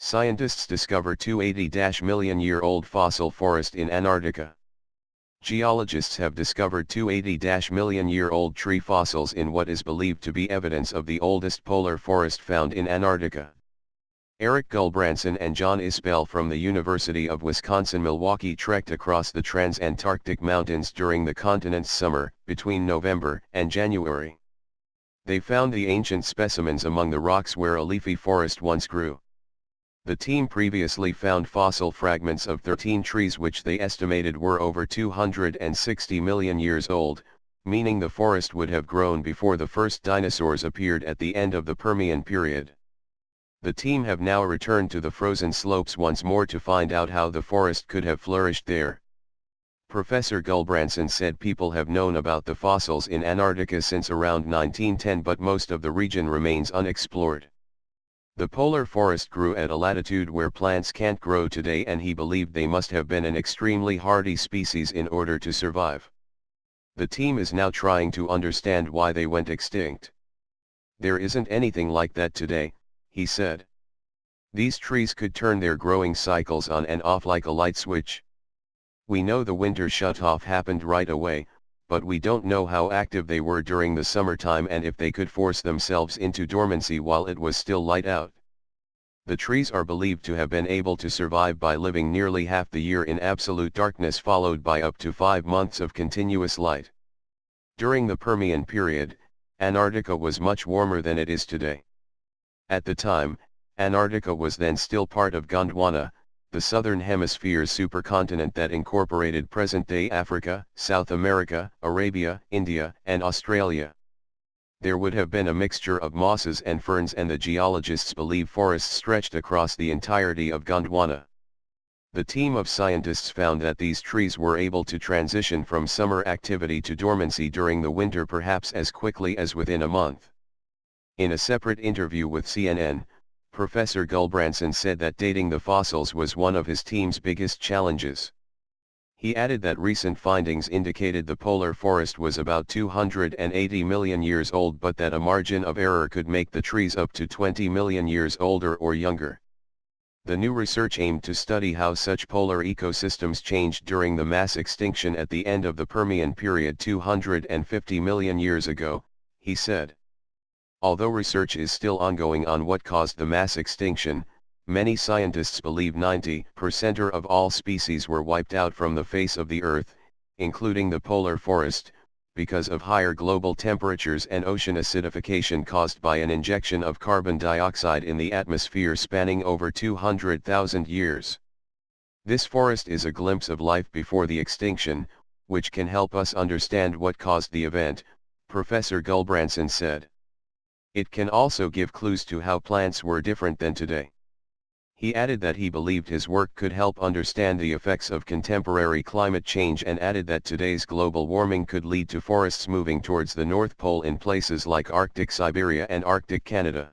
Scientists discover 280-million-year-old fossil forest in Antarctica. Geologists have discovered 280-million-year-old tree fossils in what is believed to be evidence of the oldest polar forest found in Antarctica. Eric Gulbrandsen and John Isbell from the University of Wisconsin-Milwaukee trekked across the Transantarctic Mountains during the continent's summer, between November and January. They found the ancient specimens among the rocks where a leafy forest once grew. The team previously found fossil fragments of 13 trees which they estimated were over 260 million years old, meaning the forest would have grown before the first dinosaurs appeared at the end of the Permian period. The team have now returned to the frozen slopes once more to find out how the forest could have flourished there. Professor Gulbrandsen said people have known about the fossils in Antarctica since around 1910, but most of the region remains unexplored. The polar forest grew at a latitude where plants can't grow today, and he believed they must have been an extremely hardy species in order to survive. The team is now trying to understand why they went extinct. There isn't anything like that today, he said. These trees could turn their growing cycles on and off like a light switch. We know the winter shut-off happened right away, but we don't know how active they were during the summertime and if they could force themselves into dormancy while it was still light out. The trees are believed to have been able to survive by living nearly half the year in absolute darkness, followed by up to 5 months of continuous light. During the Permian period, Antarctica was much warmer than it is today. At the time, Antarctica was then still part of Gondwana, the southern hemisphere's supercontinent that incorporated present-day Africa, South America, Arabia, India, and Australia. There would have been a mixture of mosses and ferns, and the geologists believe forests stretched across the entirety of Gondwana. The team of scientists found that these trees were able to transition from summer activity to dormancy during the winter perhaps as quickly as within a month. In a separate interview with CNN, Professor Gulbrandsen said that dating the fossils was one of his team's biggest challenges. He added that recent findings indicated the polar forest was about 280 million years old, but that a margin of error could make the trees up to 20 million years older or younger. The new research aimed to study how such polar ecosystems changed during the mass extinction at the end of the Permian period 250 million years ago, he said. Although research is still ongoing on what caused the mass extinction, many scientists believe 90% of all species were wiped out from the face of the Earth, including the polar forest, because of higher global temperatures and ocean acidification caused by an injection of carbon dioxide in the atmosphere spanning over 200,000 years. This forest is a glimpse of life before the extinction, which can help us understand what caused the event, Professor Gulbrandsen said. It can also give clues to how plants were different than today. He added that he believed his work could help understand the effects of contemporary climate change, and added that today's global warming could lead to forests moving towards the North Pole in places like Arctic Siberia and Arctic Canada.